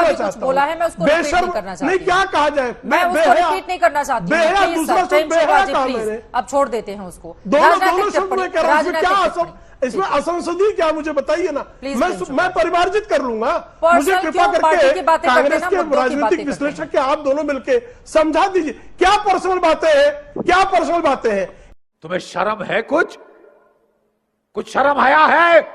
सुधारना चाहता हूँ। बोला है, मैं उसको रिपीट नहीं करना चाहती। नहीं, क्या कहा जाए, मैं उसको रिपीट नहीं करना चाहती। प्लीज अब छोड़ देते हैं उसको। दोनों शब्द में कह रहा हूँ, क्या इसमें असंसदीय क्या, मुझे बताइए ना। मैं परिमार्जित कर लूंगा। मुझे कृपा करके कांग्रेस के राजनीतिक विश्लेषक के आप दोनों मिलकर समझा दीजिए, क्या पर्सनल बातें हैं, क्या पर्सनल बातें हैं। तुम्हें शर्म है? कुछ शर्म आया है?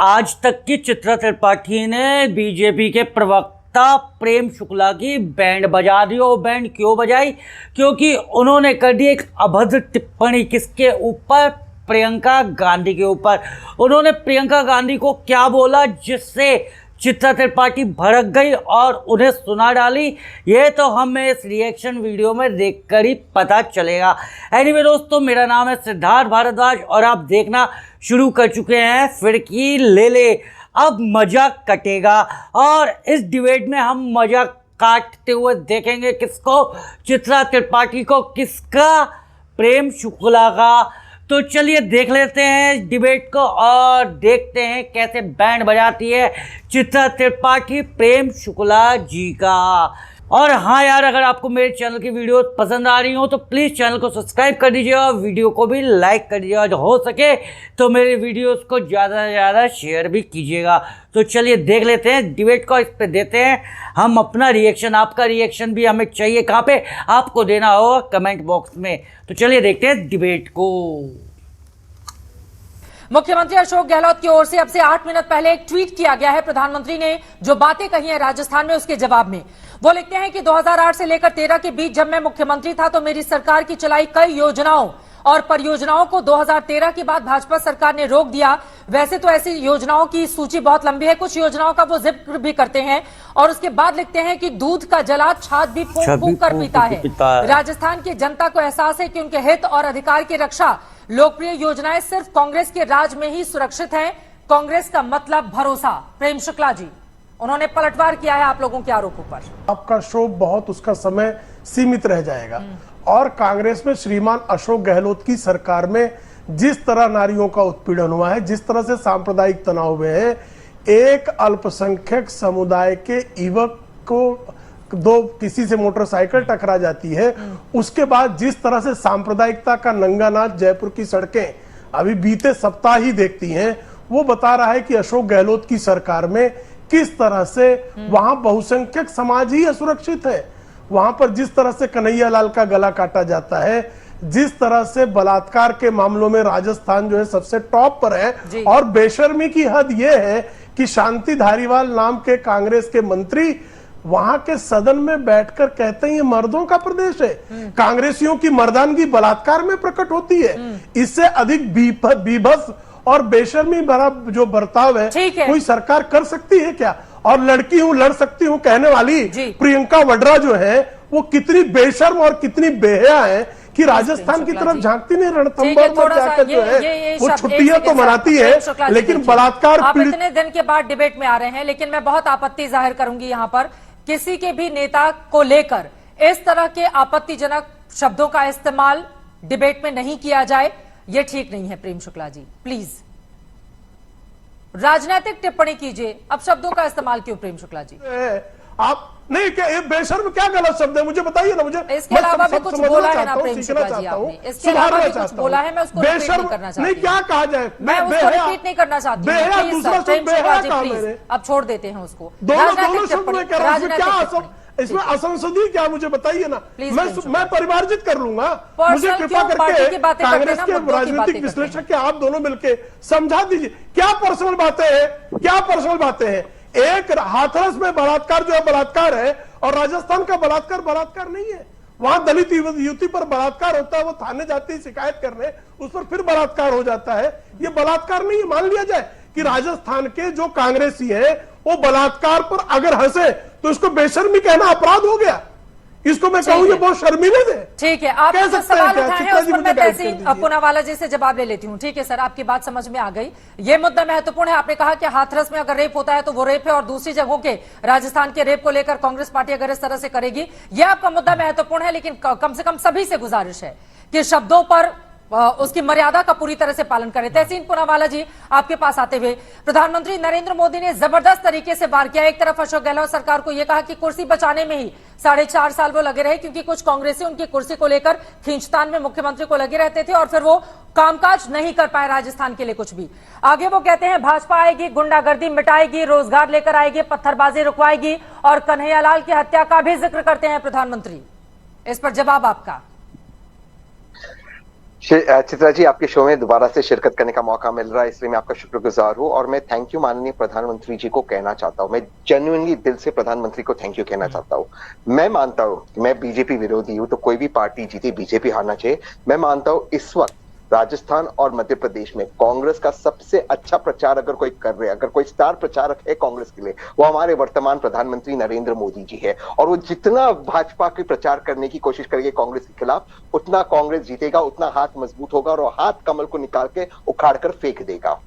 आज तक की चित्रा त्रिपाठी ने बीजेपी के प्रवक्ता प्रेम शुक्ला की बैंड बजा दी। और बैंड क्यों बजाई? क्योंकि उन्होंने कर दी एक अभद्र टिप्पणी। किसके ऊपर? प्रियंका गांधी के ऊपर। उन्होंने प्रियंका गांधी को क्या बोला जिससे चित्रा त्रिपाठी भड़क गई और उन्हें सुना डाली, ये तो हमें इस रिएक्शन वीडियो में देखकर ही पता चलेगा। एनीवे दोस्तों, मेरा नाम है सिद्धार्थ भारद्वाज और आप देखना शुरू कर चुके हैं फिरकी ले ले। अब मजा कटेगा और इस डिबेट में हम मजा काटते हुए देखेंगे। किसको? चित्रा त्रिपाठी को। किसका? प्रेम शुक्ला का। तो चलिए देख लेते हैं इस डिबेट को और देखते हैं कैसे बैंड बजाती है चित्रा त्रिपाठी प्रेम शुक्ला जी का। और हाँ यार, अगर आपको मेरे चैनल की वीडियो पसंद आ रही हो तो प्लीज़ चैनल को सब्सक्राइब कर दीजिएगा और वीडियो को भी लाइक कर दीजिएगा। जो हो सके तो मेरे वीडियोस को ज़्यादा से ज़्यादा शेयर भी कीजिएगा। तो चलिए देख लेते हैं डिबेट को, इस पर देते हैं हम अपना रिएक्शन। आपका रिएक्शन भी हमें चाहिए। कहाँ पे? आपको देना होगा कमेंट बॉक्स में। तो चलिए देखते हैं डिबेट को। मुख्यमंत्री अशोक गहलोत की ओर से अब से 8 मिनट पहले एक ट्वीट किया गया है। प्रधानमंत्री ने जो बातें कही हैं राजस्थान में, उसके जवाब में वो लिखते हैं कि 2008 से लेकर 13 के बीच जब मैं मुख्यमंत्री था तो मेरी सरकार की चलाई कई योजनाओं और परियोजनाओं को 2013 के बाद भाजपा सरकार ने रोक दिया। वैसे तो ऐसी योजनाओं की सूची बहुत लंबी है, कुछ योजनाओं का वो जिक्र भी करते हैं और उसके बाद लिखते हैं कि दूध का जला छाछ भी फूंक कर पीता है। राजस्थान की जनता को एहसास है कि उनके हित और अधिकार की रक्षा, लोकप्रिय योजनाएं सिर्फ कांग्रेस के राज में ही सुरक्षित हैं। कांग्रेस का मतलब भरोसा। प्रेम शुक्ला जी, उन्होंने पलटवार किया है आप लोगों के आरोपों पर। आपका शो बहुत, उसका समय सीमित रह जाएगा। और कांग्रेस में श्रीमान अशोक गहलोत की सरकार में जिस तरह नारियों का उत्पीड़न हुआ है, जिस तरह से सांप्रदायिक तनाव हुए हैं, एक अल्पसंख्यक समुदाय के युवक को दो किसी से मोटरसाइकिल टकरा जाती है, उसके बाद जिस तरह से सांप्रदायिकता का नंगा नाच जयपुर की सड़कें अभी बीते सप्ताह ही देखती हैं, वो बता रहा है कि अशोक गहलोत की सरकार में किस तरह से वहां बहुसंख्यक समाज ही असुरक्षित है। वहां पर जिस तरह से कन्हैया लाल का गला काटा जाता है, जिस तरह से बलात्कार के मामलों में राजस्थान जो है सबसे टॉप पर है। और बेशर्मी की हद यह है कि शांति धारीवाल नाम के कांग्रेस के मंत्री वहां के सदन में बैठकर कहते हैं ये मर्दों का प्रदेश है। कांग्रेसियों की मर्दानगी बलात्कार में प्रकट होती है। इससे अधिक बीभत्स और बेशर्मी भरा जो बर्ताव है कोई सरकार कर सकती है क्या? और लड़की हूं, लड़ सकती हूं कहने वाली प्रियंका वाड्रा जो है वो कितनी बेशर्म और कितनी बेहया है कि राजस्थान की तरफ झांकती नहीं, रणथंभौर में जाकर जो है वो छुट्टियां तो मनाती है, लेकिन बलात्कार। आप इतने दिन के बाद डिबेट में आ रहे हैं, लेकिन मैं बहुत आपत्ति जाहिर करूंगी यहाँ पर, किसी के भी नेता को लेकर इस तरह के आपत्तिजनक शब्दों का इस्तेमाल डिबेट में नहीं किया जाए, ये ठीक नहीं है। प्रेम शुक्ला जी प्लीज राजनीतिक टिप्पणी कीजिए, अब शब्दों का इस्तेमाल क्यों? प्रेम शुक्ला जी आप नहीं, क्या ये बेशर्म क्या गलत शब्द है? मुझे बताइए ना। मुझे इसके अलावा भी कुछ बोला है ना प्रेम शुक्ला जी आपने? इसके अलावा भी कुछ बोला है, मैं उसको रिपीट नहीं करना चाहती। नहीं, क्या कहा जाए, मैं उसको रिपीट नहीं करना चाहती। प्लीज अब छोड़ देते हैं उसको। दोनों शब्द में कह रहा हूं, क्या इसमें असंसदीय क्या, मुझे बताइए ना। मैं परिमार्जित कर लूंगा। मुझे कृपा करके कांग्रेस के राजनीतिक विश्लेषक के आप दोनों मिलकर समझा दीजिए, क्या पर्सनल बातें हैं, क्या पर्सनल बातें हैं। एक हाथरस में बलात्कार जो है बलात्कार है और राजस्थान का बलात्कार बलात्कार नहीं है। वहां दलित युवती पर बलात्कार होता है, वो थाने जाती है शिकायत करने, उस पर फिर बलात्कार हो जाता है। ये बलात्कार नहीं है। मान लिया जाए कि राजस्थान के जो कांग्रेसी है वो बलात्कार पर अगर हंसे तो इसको बेशर्मी कहना अपराध हो गया। इसको मैं कहूँ ये बहुत शर्मीले थे। ठीक है, आप जो सवाल उठाए हैं उस पर मैं तहसीन पूनावाला जी से जवाब ले लेती हूँ। ठीक है सर, आपकी बात समझ में आ गई। ये मुद्दा महत्वपूर्ण है। आपने कहा कि हाथरस में अगर रेप होता है तो वो रेप है और दूसरी जगहों के राजस्थान के रेप को लेकर कांग्रेस पार्टी अगर इस तरह से करेगी, यह आपका मुद्दा महत्वपूर्ण है। लेकिन कम से कम सभी से गुजारिश है कि शब्दों पर उसकी मर्यादा का पूरी तरह से पालन करें। तहसीन पूनावाला जी, आपके पास आते हुए, प्रधानमंत्री नरेंद्र मोदी ने जबरदस्त तरीके से वार किया। एक तरफ अशोक गहलोत सरकार को यह कहा कि कुर्सी बचाने में ही 4.5 साल वो लगे रहे, क्योंकि कुछ कांग्रेसी उनकी कुर्सी को लेकर खींचतान में मुख्यमंत्री को लगे रहते थे और फिर वो कामकाज नहीं कर पाए राजस्थान के लिए कुछ भी। आगे वो कहते हैं भाजपा आएगी, गुंडागर्दी मिटाएगी, रोजगार लेकर आएगी, पत्थरबाजी रुकवाएगी, और कन्हैयालाल की हत्या का भी जिक्र करते हैं प्रधानमंत्री। इस पर जवाब आपका। चित्रा जी, आपके शो में दोबारा से शिरकत करने का मौका मिल रहा है, इसलिए मैं आपका शुक्रगुजार हूँ। और मैं थैंक यू माननीय प्रधानमंत्री जी को कहना चाहता हूँ। मैं जेन्युइनली दिल से प्रधानमंत्री को थैंक यू कहना चाहता हूँ। मैं मानता हूँ कि मैं बीजेपी विरोधी हूँ, तो कोई भी पार्टी जीते बीजेपी हारना चाहिए। मैं मानता हूँ इस वक्त राजस्थान और मध्य प्रदेश में कांग्रेस का सबसे अच्छा प्रचार अगर कोई कर रहे हैं, अगर कोई स्टार प्रचारक है कांग्रेस के लिए, वो हमारे वर्तमान प्रधानमंत्री नरेंद्र मोदी जी है। और वो जितना भाजपा की प्रचार करने की कोशिश करेंगे कांग्रेस के खिलाफ, उतना कांग्रेस जीतेगा, उतना हाथ मजबूत होगा और हाथ कमल को निकाल के उखाड़ कर फेंक देगा।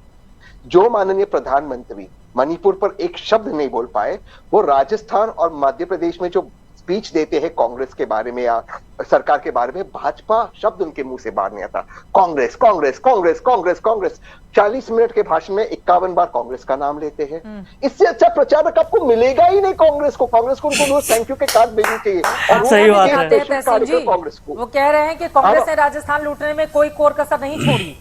जो माननीय प्रधानमंत्री मणिपुर पर एक शब्द नहीं बोल पाए, वो राजस्थान और मध्य प्रदेश में जो स्पीच देते हैं कांग्रेस के बारे में या सरकार के बारे में, भाजपा शब्द उनके मुंह से बाहर नहीं आता। कांग्रेस कांग्रेस कांग्रेस कांग्रेस कांग्रेस 40 मिनट के भाषण में 51 बार कांग्रेस का नाम लेते हैं। इससे अच्छा प्रचारक आपको मिलेगा ही नहीं कांग्रेस को। उनको थैंक यू के कार्ड भेजनी चाहिए। और सही बात है। कांग्रेस को वो कह रहे हैं कि कांग्रेस ने राजस्थान लूटने में कोई कोर कसर नहीं छोड़ी।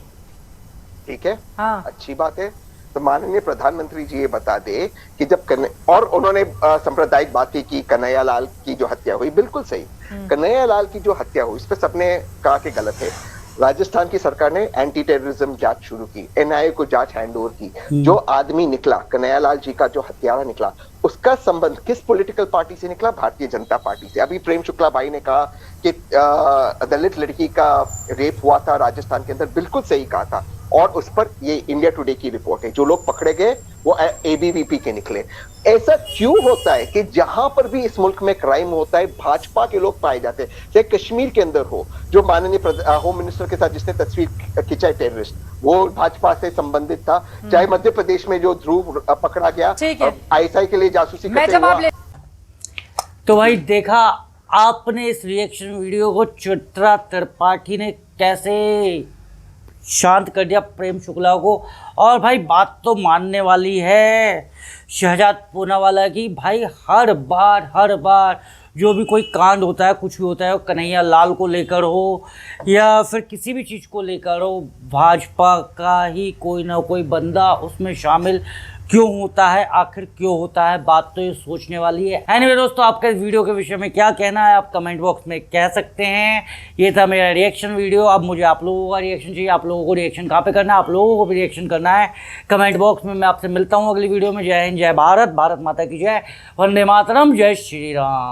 ठीक है, हाँ, अच्छी बात है। तो माननीय प्रधानमंत्री जी ये बता दे कि जब और उन्होंने सांप्रदायिक बात की कन्हैयालाल की जो हत्या हुई, बिल्कुल सही। कन्हैयालाल की जो हत्या हुई, इस पे सबने कहा कि गलत है। राजस्थान की सरकार ने एंटी टेररिज्म जांच शुरू की, एनआईए को जांच हैंडओवर की। जो आदमी निकला, कन्हैयालाल जी का जो हत्यारा निकला, उसका संबंध किस पॉलिटिकल पार्टी से निकला? भारतीय जनता पार्टी से। अभी प्रेम शुक्ला भाई ने कहा कि दलित लड़की का रेप हुआ था राजस्थान के अंदर, बिल्कुल सही कहा था। और उस पर ये इंडिया टुडे की रिपोर्ट है, जो लोग पकड़े गए वो एबीवीपी के निकले। ऐसा क्यों होता है कि जहां पर भी इस मुल्क में क्राइम होता है, भाजपा के लोग पाए जाते हैं? चाहे कश्मीर के अंदर हो, जो माननीय होम मिनिस्टर के साथ जिसने तस्वीर खिंचा है टेररिस्ट, वो भाजपा से संबंधित था। चाहे मध्य प्रदेश में जो ध्रुव पकड़ा गया आईएसआई के लिए जासूसी करते हुआ। तो भाई देखा आपने इस रिएक्शन वीडियो को, चित्रा त्रिपाठी ने कैसे शांत कर दिया प्रेम शुक्ला को। और भाई बात तो मानने वाली है शहजाद पूनावाला की। भाई हर बार जो भी कोई कांड होता है, कुछ भी होता है, कन्हैया लाल को लेकर हो या फिर किसी भी चीज़ को लेकर हो, भाजपा का ही कोई ना कोई बंदा उसमें शामिल क्यों होता है, आखिर क्यों होता है? बात तो ये सोचने वाली है। एनीवे दोस्तों, आपका इस वीडियो के विषय में क्या कहना है आप कमेंट बॉक्स में कह सकते हैं। ये था मेरा रिएक्शन वीडियो। अब मुझे आप लोगों का रिएक्शन चाहिए। आप लोगों को रिएक्शन कहाँ पे करना है? आप लोगों को भी रिएक्शन करना है कमेंट बॉक्स में। मैं आपसे मिलता हूँ अगली वीडियो में। जय हिंद, जय भारत, भारत माता की जय, वंदे मातरम, जय श्री राम।